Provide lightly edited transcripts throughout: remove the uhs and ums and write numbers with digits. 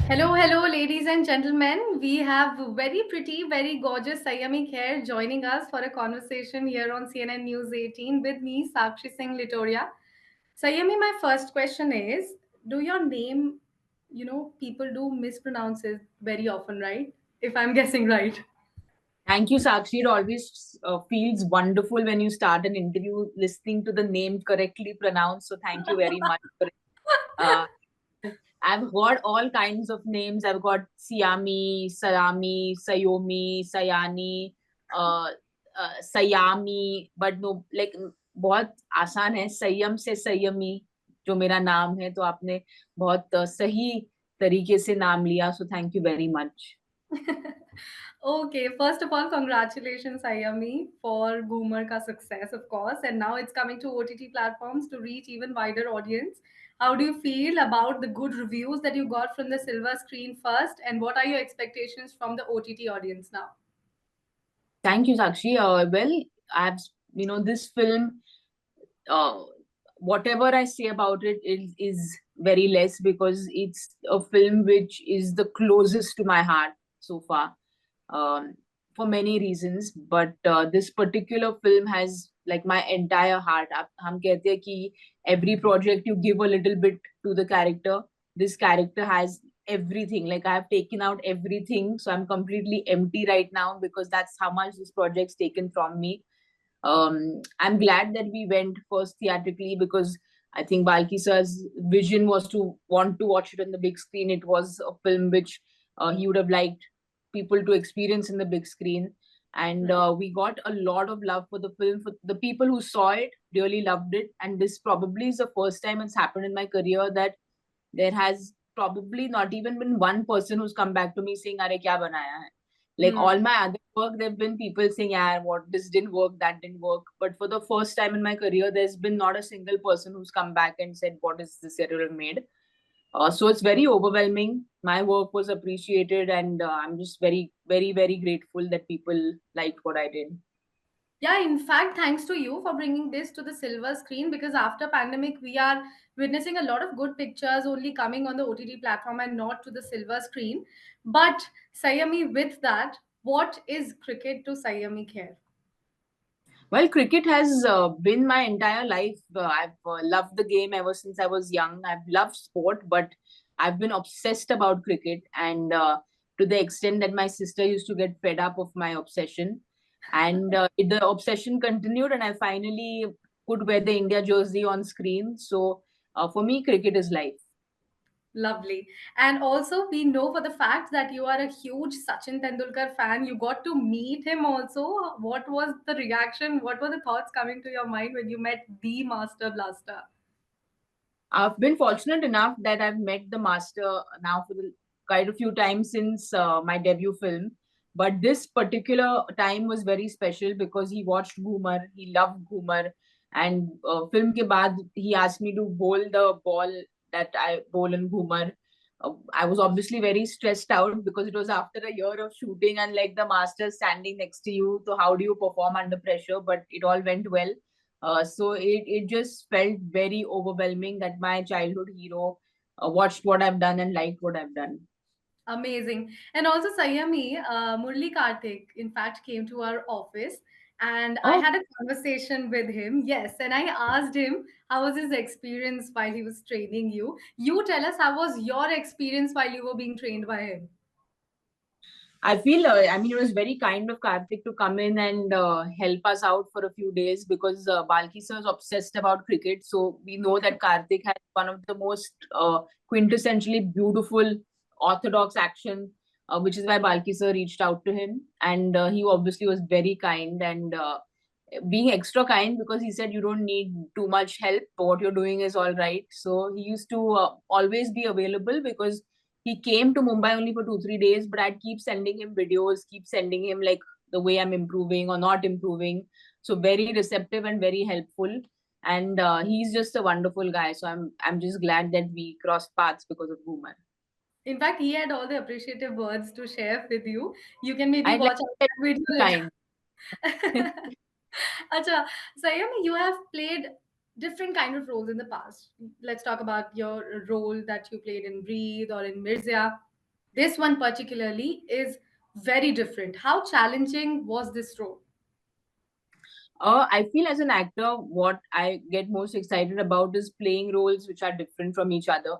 Hello, hello, ladies and gentlemen. We have very pretty, very gorgeous Saiyami Kher joining us for a conversation here on CNN News 18 with me, Sakshi Singh Litoria. Sayami, my first question is, do your name, people do mispronounce it very often, right? If I'm guessing right. Thank you, Sakshi. It always feels wonderful when you start an interview listening to the name correctly pronounced. So, thank you very much for it. Uh, I've heard all kinds of names. I've got Siami, Salami, Sayomi, Sayani, uh, Sayami, but no, like बहुत आसान है संयम से संयमी जो मेरा नाम है तो आपने बहुत सही तरीके से नाम लिया so thank you very much. Okay, first of all, congratulations, Ayami, for Ghoomer ka success, of course. And now it's coming to OTT platforms to reach even wider audience. How do you feel about the good reviews that you got from the silver screen first? And what are your expectations from the OTT audience now? Thank you, Sakshi. Well, I've this film. Uh, Whatever I say about it is very less because it's a film which is the closest to my heart so far, um, for many reasons. But this particular film has like my entire heart. हम कहते हैं कि every project you give a little bit to the character. This character has everything. Like I have taken out everything, so I'm completely empty right now because that's how much this project's taken from me. I'm glad that we went first theatrically because I think Balki sir's vision was to want to watch it on the big screen. It was a film which he would have liked people to experience in the big screen. And Right. we got a lot of love for the film. For the people who saw it, really loved it. And this probably is the first time it's happened in my career that there has probably not even been one person who's come back to me saying, "Are kya banaya hai?" Like all Hmm. my other work, there've been people saying, "Yeah, what this didn't work, that didn't work." But for the first time in my career, there's been not a single person who's come back and said, "What is this that you have made?" So it's very overwhelming. My work was appreciated, and I'm just very, very, very grateful that people liked what I did. Yeah, in fact, thanks to you for bringing this to the silver screen because after pandemic, we are witnessing a lot of good pictures only coming on the OTT platform and not to the silver screen. But Sayami, with that, what is cricket to Sayami Kher? Well, cricket has been my entire life. I've loved the game ever since I was young. I've loved sport, but I've been obsessed about cricket, and to the extent that my sister used to get fed up of my obsession. And the obsession continued, and I finally could wear the India jersey on screen. So for me, cricket is life. Lovely. And also, we know for the fact that you are a huge Sachin Tendulkar fan. You got to meet him also. What was the reaction? What were the thoughts coming to your mind when you met the Master Blaster? I've been fortunate enough that I've met the master now for quite a few times since my debut film. But this particular time was very special because he watched Ghoomer, he loved Ghoomer, and film ke baad he asked me to bowl the ball that I bowl in Ghoomer. I was obviously very stressed out because it was after a year of shooting and like the master standing next to you. So how do you perform under pressure? But it all went well. So it just felt very overwhelming that my childhood hero watched what I've done and liked what I've done. Amazing. And also, Sayami, Murli Karthik, in fact, came to our office and I Oh, had a conversation with him. Yes. And I asked him, how was his experience while he was training you? You tell us, how was your experience while you were being trained by him? I feel, I mean, it was very kind of Karthik to come in and help us out for a few days because Balki sir is obsessed about cricket. So we know that Karthik has one of the most quintessentially beautiful orthodox action, which is why Balki sir reached out to him. And he obviously was very kind and being extra kind because he said you don't need too much help. What you're doing is all right. So he used to always be available because he came to Mumbai only for 2 3 days, but I'd keep sending him videos, keep sending him like the way I'm improving or not improving. So very receptive and very helpful. And he's just a wonderful guy. So I'm just glad that we crossed paths because of Boomer. In fact, he had all the appreciative words to share with you. You can maybe I'd like watch out to that video be later. kind. Acha, Sayami, you have played different kind of roles in the past. Let's talk about your role that you played in Breathe or in Mirzya. This one particularly is very different. How challenging was this role? I feel as an actor, what I get most excited about is playing roles which are different from each other.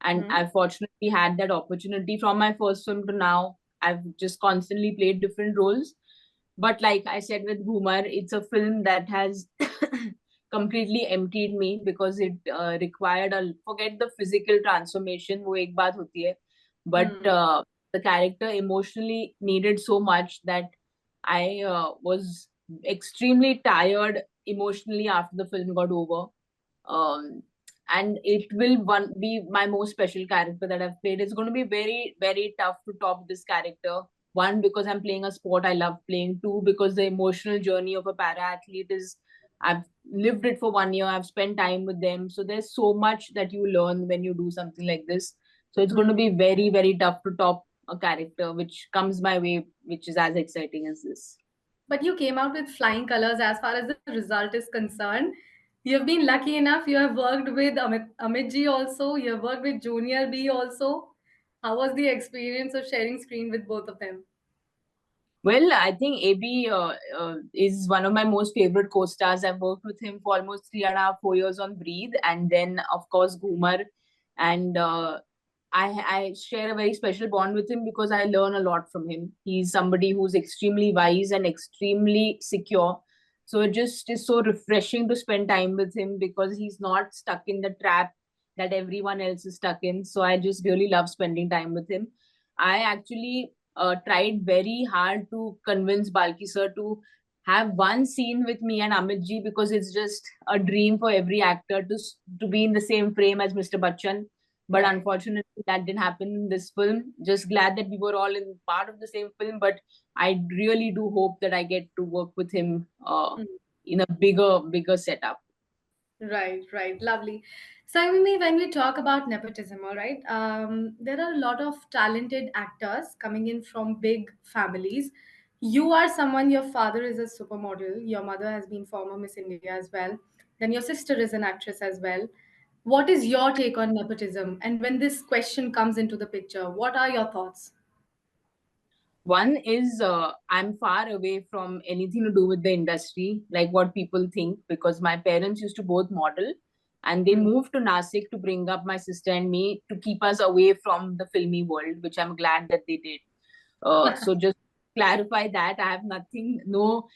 And Hmm. I've fortunately had that opportunity from my first film to now. I've just constantly played different roles. But like I said with Ghoomer, it's a film that has completely emptied me because it required a forget the physical transformation, wo ek baat hoti hai, but Hmm. the character emotionally needed so much that I was extremely tired emotionally after the film got over. Um, and it will one be my most special character that I've played. It's going to be very, very tough to top this character. One, because I'm playing a sport I love playing. Two, because the emotional journey of a para athlete is, I've lived it for 1 year. I've spent time with them. So there's so much that you learn when you do something like this. So it's going to Hmm. be very, very tough to top a character which comes my way, which is as exciting as this. But you came out with flying colors as far as the result is concerned. You've been lucky enough. You have worked with Amit ji also. You have worked with Junior B also. How was the experience of sharing screen with both of them? Well, I think AB is one of my most favorite co-stars. I've worked with him for almost 3.5, 4 years on Breathe, and then of course Ghoomer, and I share a very special bond with him because I learn a lot from him. He's somebody who's extremely wise and extremely secure. So it just is so refreshing to spend time with him because he's not stuck in the trap that everyone else is stuck in. So I just really love spending time with him. I actually tried very hard to convince Balki sir to have one scene with me and Amit ji because it's just a dream for every actor to be in the same frame as Mr. Bachchan. But Right. unfortunately, that didn't happen in this film. Just glad that we were all in part of the same film. But I really do hope that I get to work with him in a bigger setup. Right, right. Lovely. So, Mimi, when we talk about nepotism, all right, there are a lot of talented actors coming in from big families. You are someone, your father is a supermodel, your mother has been former Miss India as well, then your sister is an actress as well. What is your take on nepotism? And when this question comes into the picture, what are your thoughts? One is I'm far away from anything to do with the industry, like what people think, because my parents used to both model and they Hmm. moved to Nasik to bring up my sister and me to keep us away from the filmy world, which I'm glad that they did. So just clarify that I have nothing, no.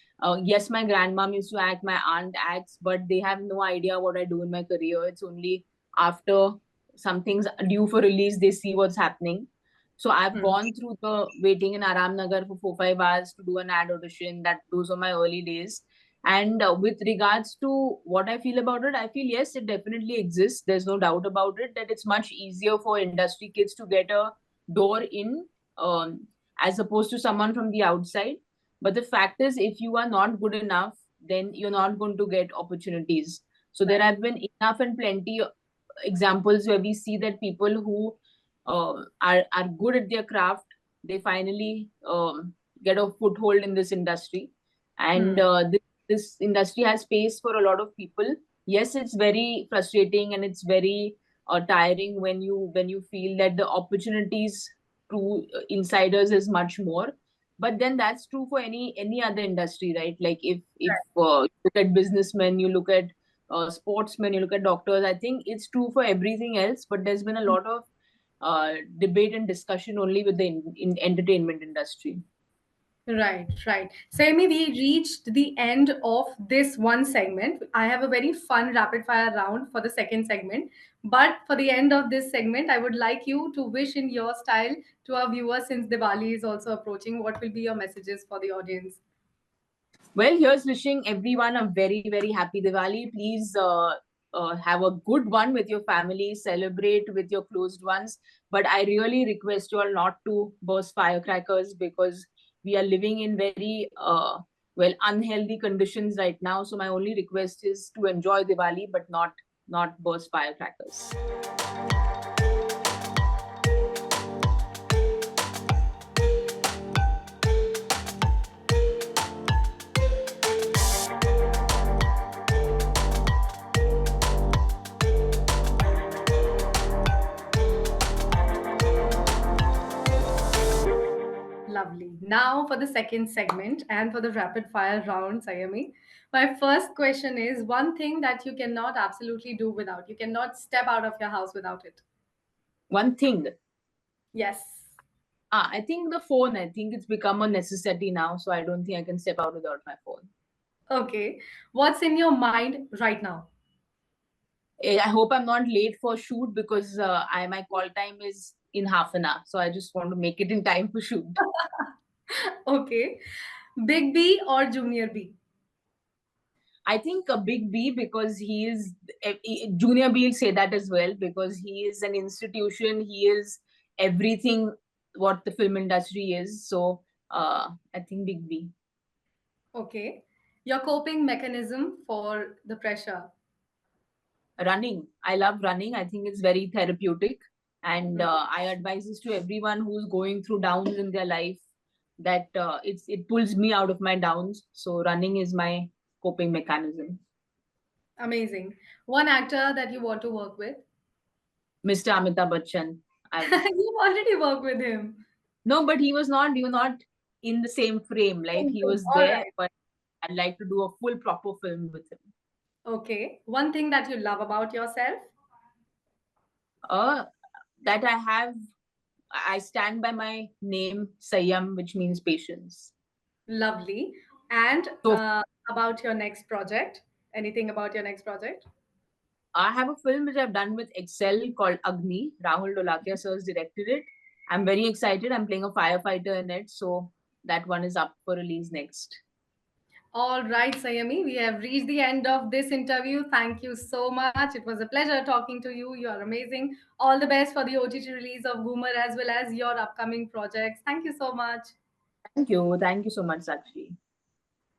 Yes, my grandmom used to act, my aunt acts, but they have no idea what I do in my career. It's only after something's due for release they see what's happening. So I've Hmm. gone through the waiting in Aram Nagar for 4-5 hours to do an ad audition. That those were my early days. And with regards to what I feel about it, I feel yes, it definitely exists. There's no doubt about it that it's much easier for industry kids to get a door in, as opposed to someone from the outside. But the fact is, if you are not good enough, then you're not going to get opportunities. So there Right. have been enough and plenty examples where we see that people who are good at their craft, they finally get a foothold in this industry, and Hmm. this industry has space for a lot of people. Yes, it's very frustrating and it's very tiring when you feel that the opportunities to insiders is much more, but then that's true for any other industry, right? Like if you look at businessmen, you look at sportsmen, you look at doctors. I think it's true for everything else, but there's been a lot of debate and discussion only with the in entertainment industry. Right, right. Sami, we reached the end of this one segment. I have a very fun rapid fire round for the second segment. But for the end of this segment, I would like you to wish in your style to our viewers since Diwali is also approaching. What will be your messages for the audience? Well, here's wishing everyone a very, very happy Diwali. Please have a good one with your family, celebrate with your closed ones. But I really request you all not to burst firecrackers because we are living in very well unhealthy conditions right now. So my only request is to enjoy Diwali, but not burst firecrackers. Lovely. Now for the second segment and for the rapid fire round, Sayami. My first question is one thing that you cannot absolutely do without. You cannot step out of your house without it. One thing. Yes. I think the phone. I think it's become a necessity now, so I don't think I can step out without my phone. Okay. What's in your mind right now? I hope I'm not late for shoot because I my call time is in half an hour, so I just want to make it in time for shoot. Okay. Big B or Junior B? I think a big B because he is Junior B will say that as well because he is an institution. He is everything what the film industry is. So I think big B. Okay. Your coping mechanism for the pressure. Running. I love running. I think it's very therapeutic, and I advise this to everyone who's going through downs in their life that it pulls me out of my downs. So running is my coping mechanism. Amazing. One actor that you want to work with? Mr. Amitabh Bachchan. I've You already work with him. No, but he was not in the same frame. Like he was All there, right. but I'd like to do a full proper film with him. Okay. One thing that you love about yourself? Uh, that I stand by my name Sayyam, which means patience. Lovely. And So about your next project? Anything about your next project? I have a film which I've done with Excel called Agni. Rahul Dolakia sir has directed it. I'm very excited. I'm playing a firefighter in it, so that one is up for release next. All right, Sayami, we have reached the end of this interview. Thank you so much. It was a pleasure talking to you. You are amazing. All the best for the OTT release of Ghoomer as well as your upcoming projects. Thank you so much. Thank you. Thank you so much, Sakshi.